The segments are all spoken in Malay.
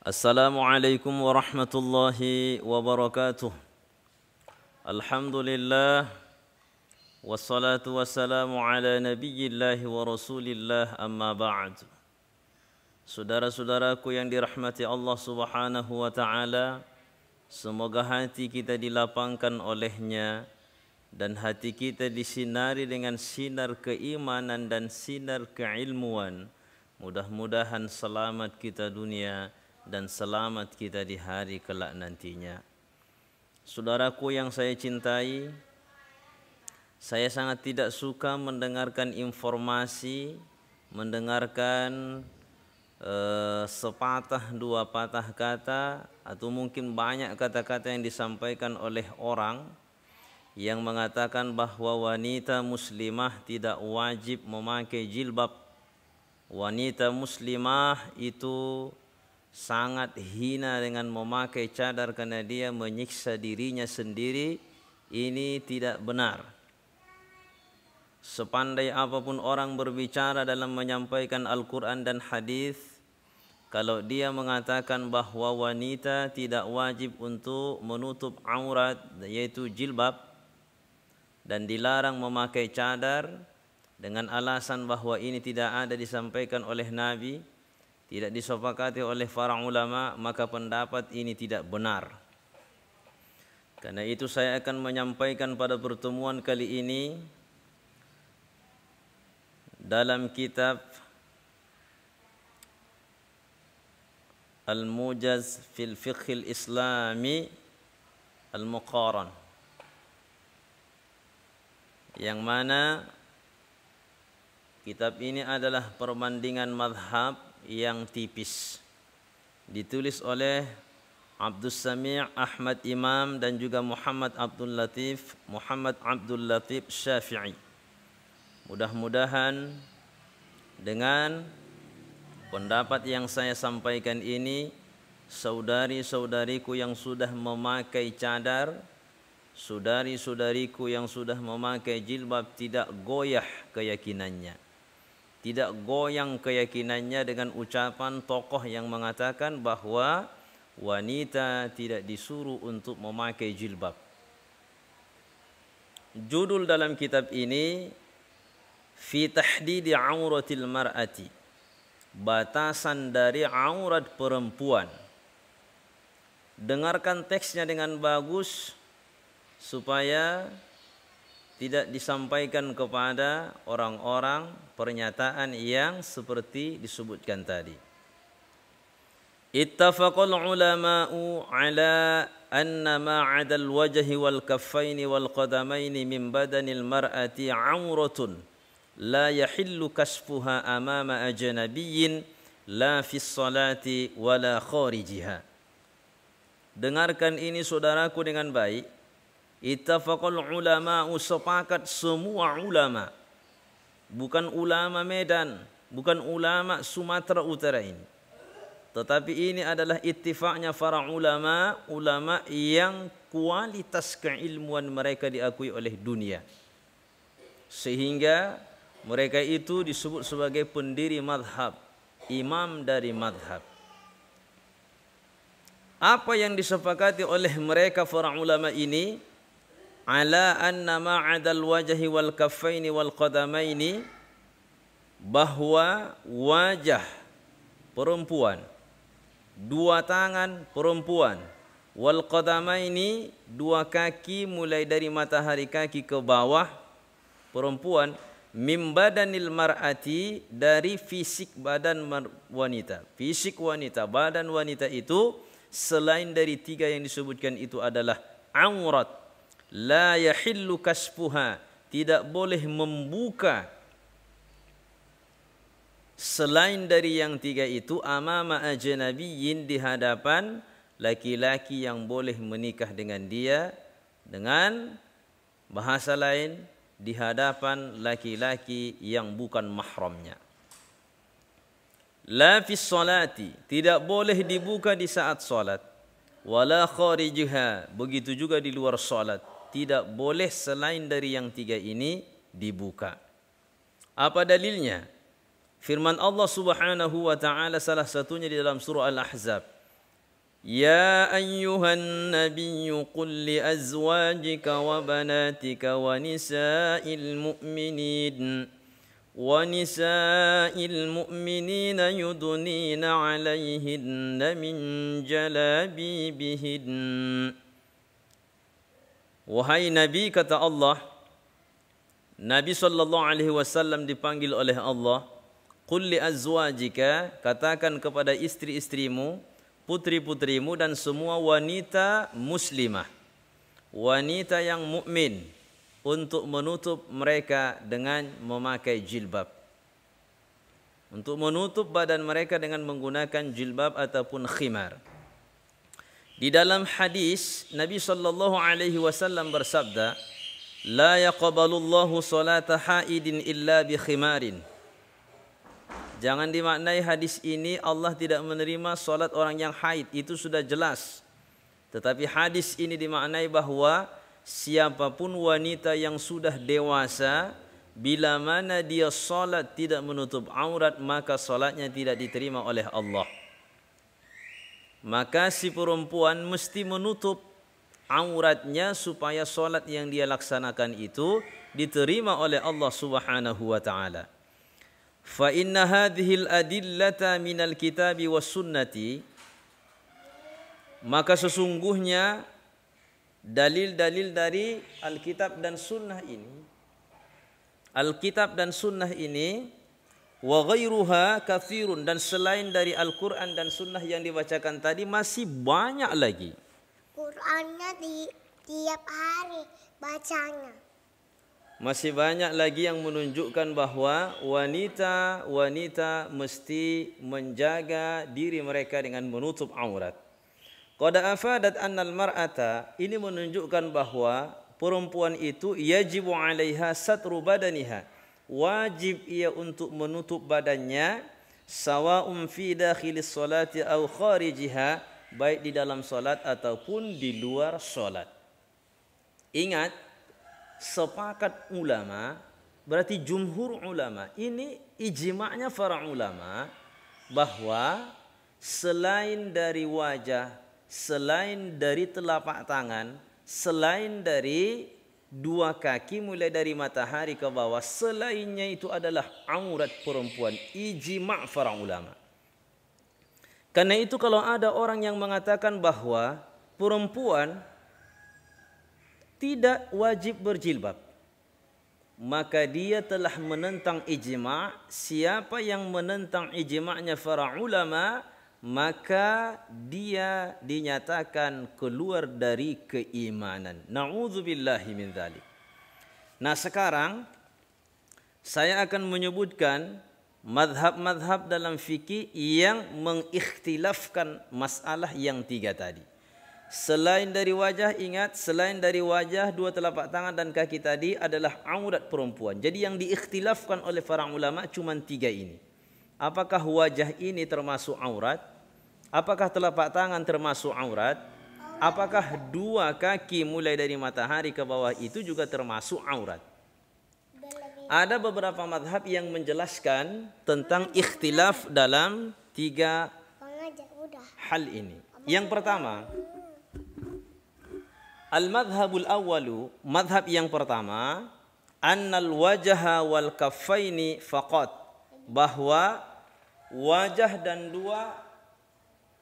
Assalamualaikum warahmatullahi wabarakatuh. Alhamdulillah wassalatu wassalamu ala nabiyyillahi wa rasulillah amma ba'd. Saudara-saudaraku yang dirahmati Allah Subhanahu wa taala, semoga hati kita dilapangkan olehnya dan hati kita disinari dengan sinar keimanan dan sinar keilmuan. Mudah-mudahan selamat kita dunia dan selamat kita di hari kelak nantinya. Saudaraku yang saya cintai, saya sangat tidak suka mendengarkan informasi, mendengarkan sepatah dua patah kata atau mungkin banyak kata-kata yang disampaikan oleh orang yang mengatakan bahwa wanita muslimah tidak wajib memakai jilbab. Wanita muslimah itu sangat hina dengan memakai cadar karena dia menyiksa dirinya sendiri. Ini tidak benar. Sepandai apapun orang berbicara dalam menyampaikan Al-Quran dan hadis, kalau dia mengatakan bahwa wanita tidak wajib untuk menutup aurat yaitu jilbab dan dilarang memakai cadar dengan alasan bahwa ini tidak ada disampaikan oleh Nabi, tidak disepakati oleh para ulama, maka pendapat ini tidak benar. Karena itu saya akan menyampaikan pada pertemuan kali ini dalam kitab Al-Mujaz fil Fiqhil Islami Al-Muqaran, yang mana kitab ini adalah perbandingan mazhab yang tipis, ditulis oleh Abdul Sami' Ahmad Imam dan juga Muhammad Abdul Latif Syafi'i. Mudah-mudahan dengan pendapat yang saya sampaikan ini, saudari-saudariku yang sudah memakai cadar, saudari-saudariku yang sudah memakai jilbab tidak goyah keyakinannya, tidak goyang keyakinannya dengan ucapan tokoh yang mengatakan bahwa wanita tidak disuruh untuk memakai jilbab. Judul dalam kitab ini Fi Tahdidi Auratil Mar'ati, batasan dari aurat perempuan. Dengarkan teksnya dengan bagus supaya tidak disampaikan kepada orang-orang pernyataan yang seperti disebutkan tadi. Ittafaqal ulama'u ala anna ma'adal wajhi wal kaffaini wal qadamaini min badanil mar'ati auratun la yahillu kasfuha amama ajnabiyyin la fis salati wala kharijiha. Dengarkan ini saudaraku dengan baik. Ittafaqal ulama'u, sepakat semua ulama, bukan ulama Medan, bukan ulama Sumatera Utara ini, tetapi ini adalah ittifaqnya para ulama, ulama yang kualitas keilmuan mereka diakui oleh dunia, sehingga mereka itu disebut sebagai pendiri madhab, imam dari madhab. Apa yang disepakati oleh mereka para ulama ini? Ala anna ma'adal wajhi wal kaffaini wal qadamaini, bahwa wajah perempuan, dua tangan perempuan, wal qadamaini, dua kaki mulai dari matahari kaki ke bawah perempuan, mim badanil mar'ati, dari fisik badan wanita. Fisik wanita, badan wanita itu selain dari tiga yang disebutkan itu adalah aurat. La yahillu kasfuha, tidak boleh membuka selain dari yang tiga itu, amama ajnabiyyin, di hadapan laki-laki yang boleh menikah dengan dia, dengan bahasa lain di hadapan laki-laki yang bukan mahramnya. La fis salati, tidak boleh dibuka di saat salat, wala kharijiha, begitu juga di luar salat. Tidak boleh selain dari yang tiga ini dibuka. Apa dalilnya? Firman Allah Subhanahu wa taala salah satunya di dalam surah Al-Ahzab, Ya ayyuhan nabiyyu qul li azwajika wa banatika wa nisa'il mu'minin yudnina 'alayhinna min jalabibihin. Wahai Nabi, kata Allah, Nabi SAW dipanggil oleh Allah, qul li azwajika, katakan kepada istri-istrimu, putri-putrimu dan semua wanita muslimah, wanita yang mukmin, untuk menutup mereka dengan memakai jilbab, untuk menutup badan mereka dengan menggunakan jilbab ataupun khimar. Di dalam hadis Nabi SAW bersabda, la yaqbalullahu salata haidin illa bi khimarin. Jangan dimaknai hadis ini Allah tidak menerima solat orang yang haid, itu sudah jelas. Tetapi hadis ini dimaknai bahwa siapapun wanita yang sudah dewasa, bila mana dia solat tidak menutup aurat, maka solatnya tidak diterima oleh Allah. Maka si perempuan mesti menutup auratnya supaya solat yang dia laksanakan itu diterima oleh Allah Subhanahu wa taala. Fa inna hadhil adillata minal kitabi was sunnati, maka sesungguhnya dalil-dalil dari Alkitab dan Sunnah ini, Alkitab dan Sunnah ini, wa ghairuha katsirun, dan selain dari Al-Quran dan Sunnah yang dibacakan tadi masih banyak lagi. Qurannya tiap hari bacanya. Masih banyak lagi yang menunjukkan bahwa wanita mesti menjaga diri mereka dengan menutup aurat. Qad afadat annal mar'ata, ini menunjukkan bahwa perempuan itu yajibu 'alaiha satru badaniha, wajib ia untuk menutup badannya, sawa'un fi dakhilis salati aw kharijiha, baik di dalam salat ataupun di luar salat. Ingat, sepakat ulama, berarti jumhur ulama, ini ijma'nya para ulama, bahwa selain dari wajah, selain dari telapak tangan, selain dari dua kaki mulai dari matahari ke bawah, selainnya itu adalah aurat perempuan. Ijma' para ulama. Karena itu kalau ada orang yang mengatakan bahwa perempuan tidak wajib berjilbab, maka dia telah menentang ijma'. Siapa yang menentang ijma'nya para ulama, maka dia dinyatakan keluar dari keimanan. Na'udzubillahi min dzalik. Nah, sekarang saya akan menyebutkan madhab-madhab dalam fikih yang mengikhtilafkan masalah yang tiga tadi. Selain dari wajah, ingat, selain dari wajah, dua telapak tangan dan kaki tadi adalah aurat perempuan. Jadi yang diikhtilafkan oleh para ulama cuma tiga ini. Apakah wajah ini termasuk aurat? Apakah telapak tangan termasuk aurat? Apakah dua kaki mulai dari matahari ke bawah itu juga termasuk aurat? Ada beberapa madhab yang menjelaskan tentang ikhtilaf dalam tiga hal ini. Yang pertama, al-madhabul awwalu, madhab yang pertama, annal wajaha wal kaffaini faqat, bahwa wajah dan dua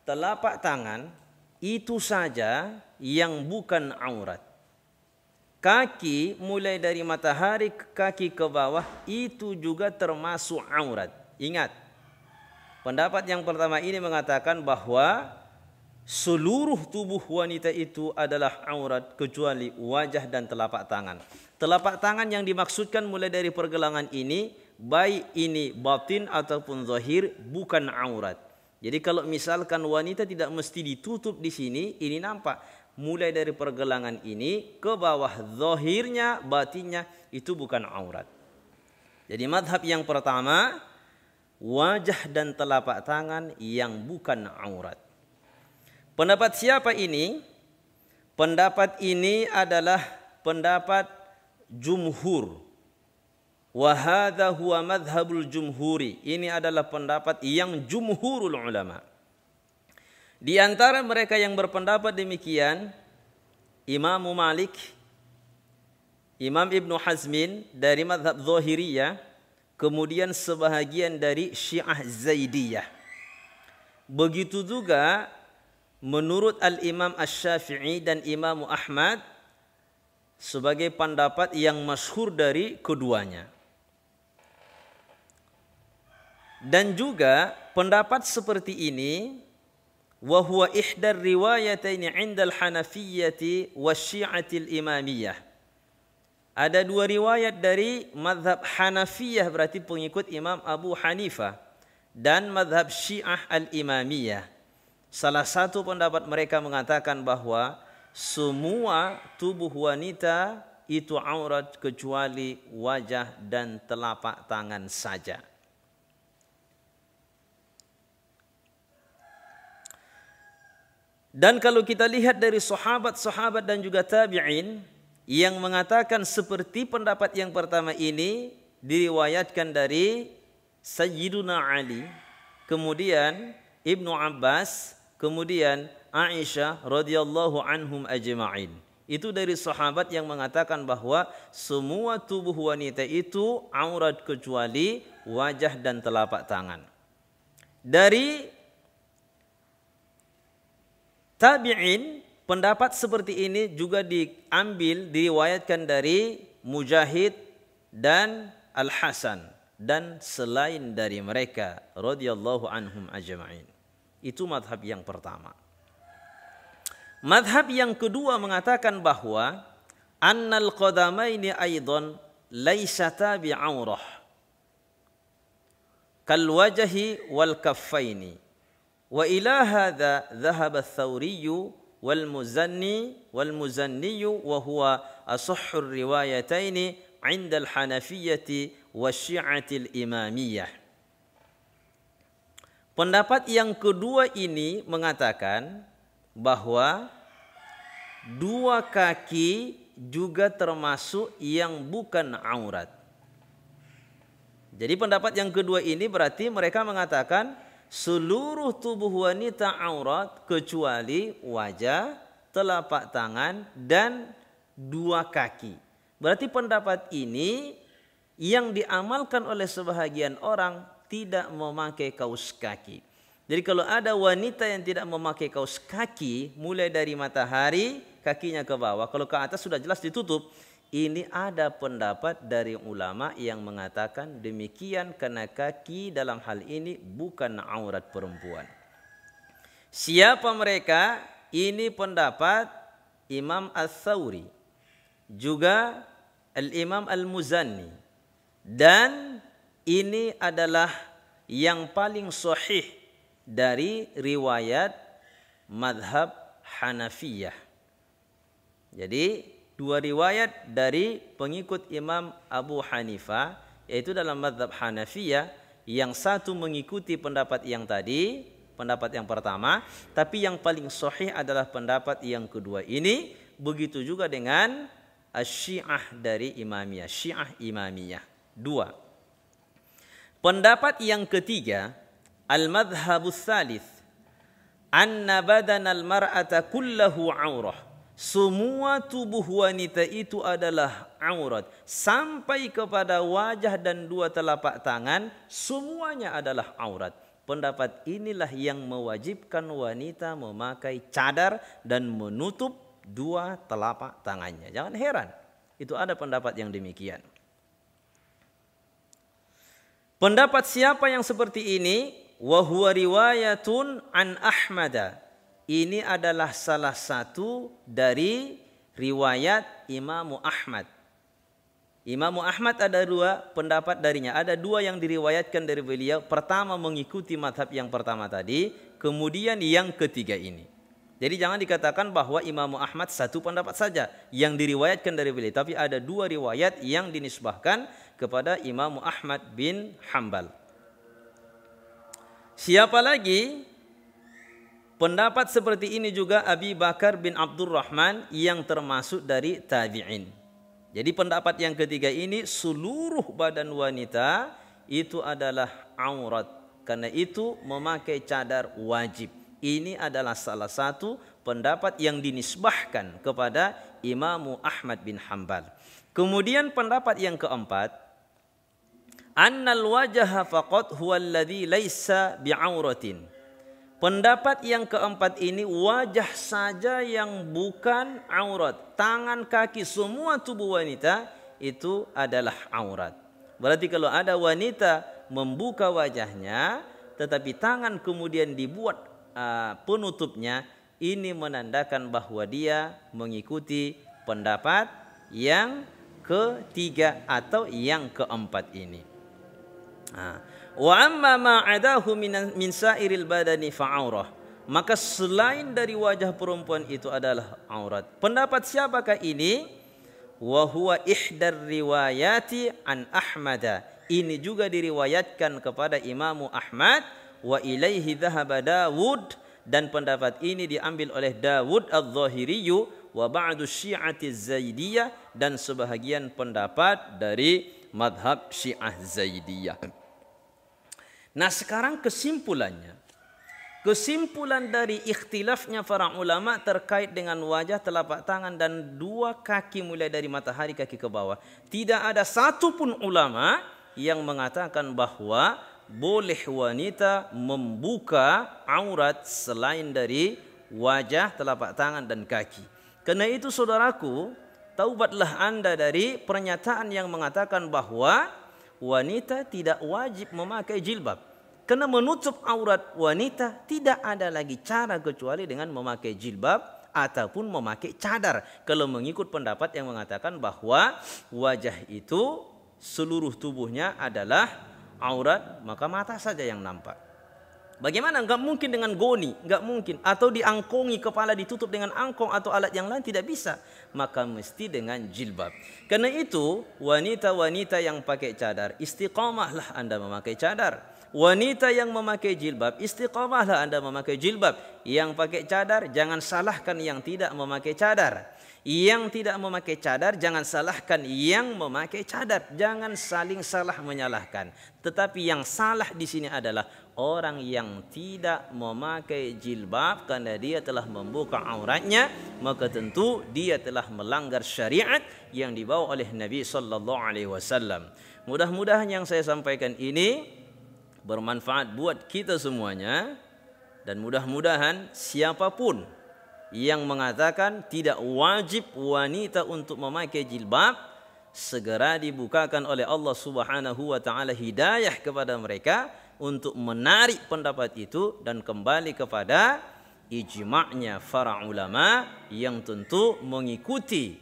telapak tangan itu saja yang bukan aurat. Kaki mulai dari matahari kaki ke bawah itu juga termasuk aurat. Ingat, pendapat yang pertama ini mengatakan bahwa seluruh tubuh wanita itu adalah aurat kecuali wajah dan telapak tangan. Telapak tangan yang dimaksudkan mulai dari pergelangan ini, baik ini batin ataupun zahir, bukan aurat. Jadi kalau misalkan wanita tidak mesti ditutup di sini, ini nampak mulai dari pergelangan ini ke bawah, zahirnya, batinnya itu bukan aurat. Jadi madhab yang pertama, wajah dan telapak tangan yang bukan aurat. Pendapat siapa ini? Pendapat ini adalah pendapat jumhur. Wa hadza huwa madhhabul jumhuri. Ini adalah pendapat yang jumhurul ulama. Di antara mereka yang berpendapat demikian, Imam Malik, Imam Ibnu Hazmin dari mazhab Zahiriyah, kemudian sebahagian dari Syiah Zaidiyah. Begitu juga menurut Al-Imam Asy-Syafi'i dan Imam Ahmad sebagai pendapat yang masyhur dari keduanya. Dan juga pendapat seperti ini wa huwa ihdar riwayataini 'inda al-Hanafiyyati wasy-Syi'ati al-Imamiyah. Ada dua riwayat dari mazhab Hanafiyah, berarti pengikut Imam Abu Hanifah, dan mazhab Syiah al-Imamiyah. Salah satu pendapat mereka mengatakan bahwa semua tubuh wanita itu aurat kecuali wajah dan telapak tangan saja. Dan kalau kita lihat dari sahabat-sahabat dan juga tabi'in yang mengatakan seperti pendapat yang pertama ini, diriwayatkan dari Sayyiduna Ali, kemudian Ibnu Abbas, kemudian Aisyah radhiyallahu anhum ajma'in. Itu dari sahabat yang mengatakan bahwa semua tubuh wanita itu aurat kecuali wajah dan telapak tangan. Dari tabi'in, pendapat seperti ini juga diriwayatkan dari Mujahid dan Al-Hasan dan selain dari mereka radhiyallahu anhum ajma'in. Itu madhab yang pertama. Madhab yang kedua mengatakan bahwa annal qadamaini aidan laysata bi'aurah kal wajhi wal kaffaini. Wa ila hadha dhahaba ats-Tsauri wal Muzanni wa huwa asahhur riwayataini 'inda al-Hanafiyyati wasy-Syi'ati al-Imamiyah. Pendapat yang kedua ini mengatakan bahwa dua kaki juga termasuk yang bukan aurat. Jadi pendapat yang kedua ini berarti mereka mengatakan seluruh tubuh wanita aurat kecuali wajah, telapak tangan, dan dua kaki. Berarti pendapat ini yang diamalkan oleh sebahagian orang tidak memakai kaus kaki. Jadi kalau ada wanita yang tidak memakai kaus kaki, mulai dari matahari, kakinya ke bawah, kalau ke atas sudah jelas ditutup. Ini ada pendapat dari ulama yang mengatakan demikian karena kaki dalam hal ini bukan aurat perempuan. Siapa mereka? Ini pendapat Imam Ats-Tsauri, juga Al-Imam Al-Muzanni, dan ini adalah yang paling sahih dari riwayat madhab Hanafiyah. Jadi dua riwayat dari pengikut Imam Abu Hanifah, yaitu dalam mazhab Hanafiyah, yang satu mengikuti pendapat yang tadi, pendapat yang pertama, tapi yang paling sahih adalah pendapat yang kedua ini. Begitu juga dengan Syiah dari Imamiyah, Syiah Imamiyah. Dua. Pendapat yang ketiga, al-madhhabus tsalits, anna badanal mar'ata kullahu aurah. Semua tubuh wanita itu adalah aurat. Sampai kepada wajah dan dua telapak tangan, semuanya adalah aurat. Pendapat inilah yang mewajibkan wanita memakai cadar dan menutup dua telapak tangannya. Jangan heran, itu ada pendapat yang demikian. Pendapat siapa yang seperti ini? Wa huwa riwayatun an Ahmad. Ini adalah salah satu dari riwayat Imam Ahmad. Imam Ahmad ada dua pendapat darinya. Ada dua yang diriwayatkan dari beliau. Pertama mengikuti madhab yang pertama tadi. Kemudian yang ketiga ini. Jadi jangan dikatakan bahwa Imam Ahmad satu pendapat saja yang diriwayatkan dari beliau. Tapi ada dua riwayat yang dinisbahkan kepada Imam Ahmad bin Hanbal. Siapa lagi? Pendapat seperti ini juga Abi Bakar bin Abdurrahman yang termasuk dari tabi'in. Jadi pendapat yang ketiga ini seluruh badan wanita itu adalah aurat. Karena itu memakai cadar wajib. Ini adalah salah satu pendapat yang dinisbahkan kepada Imam Ahmad bin Hanbal. Kemudian pendapat yang keempat, annal wajha faqat huwa alladhi laisa bi'auratin. Pendapat yang keempat ini, wajah saja yang bukan aurat. Tangan, kaki, semua tubuh wanita itu adalah aurat. Berarti kalau ada wanita membuka wajahnya, tetapi tangan kemudian dibuat penutupnya, ini menandakan bahwa dia mengikuti pendapat yang ketiga atau yang keempat ini. Wa amma ma adahu min sairil badani fa'aurah. Maka selain dari wajah perempuan itu adalah aurat. Pendapat siapakah ini? Wa huwa ihdar riwayati an Ahmad. Ini juga diriwayatkan kepada Imam Ahmad. Wa ilaihi dhahaba Dawud. Dan pendapat ini diambil oleh Dawud al-Zahiriyu wa ba'du syi'ati Zaidiyah, dan sebahagian pendapat dari madhab Syiah Zaidiyah. Nah, sekarang kesimpulannya. Kesimpulan dari ikhtilafnya para ulama terkait dengan wajah, telapak tangan dan dua kaki mulai dari matahari kaki ke bawah. Tidak ada satupun ulama yang mengatakan bahwa boleh wanita membuka aurat selain dari wajah, telapak tangan dan kaki. Karena itu saudaraku, taubatlah anda dari pernyataan yang mengatakan bahwa wanita tidak wajib memakai jilbab. Karena menutup aurat wanita tidak ada lagi cara kecuali dengan memakai jilbab ataupun memakai cadar. Kalau mengikut pendapat yang mengatakan bahwa wajah itu seluruh tubuhnya adalah aurat, maka mata saja yang nampak. Bagaimana? Enggak mungkin dengan goni, enggak mungkin. Atau diangkongi, kepala ditutup dengan angkong atau alat yang lain, tidak bisa. Maka mesti dengan jilbab. Karena itu wanita-wanita yang pakai cadar, istiqamahlah anda memakai cadar. Wanita yang memakai jilbab, istiqamahlah anda memakai jilbab. Yang pakai cadar, jangan salahkan yang tidak memakai cadar. Yang tidak memakai cadar, jangan salahkan yang memakai cadar. Jangan saling salah menyalahkan. Tetapi yang salah di sini adalah orang yang tidak memakai jilbab karena dia telah membuka auratnya, maka tentu dia telah melanggar syariat yang dibawa oleh Nabi sallallahu alaihi wasallam. Mudah-mudahan yang saya sampaikan ini bermanfaat buat kita semuanya, dan mudah-mudahan siapapun yang mengatakan tidak wajib wanita untuk memakai jilbab, segera dibukakan oleh Allah Subhanahu wa taala hidayah kepada mereka untuk menarik pendapat itu dan kembali kepada ijma'nya para ulama yang tentu mengikuti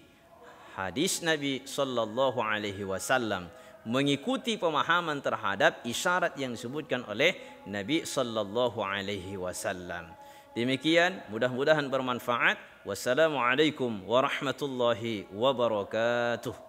hadis Nabi sallallahu alaihi wasallam, mengikuti pemahaman terhadap isyarat yang disebutkan oleh Nabi sallallahu alaihi wasallam. Demikian, mudah-mudahan bermanfaat. Wassalamualaikum warahmatullahi wabarakatuh.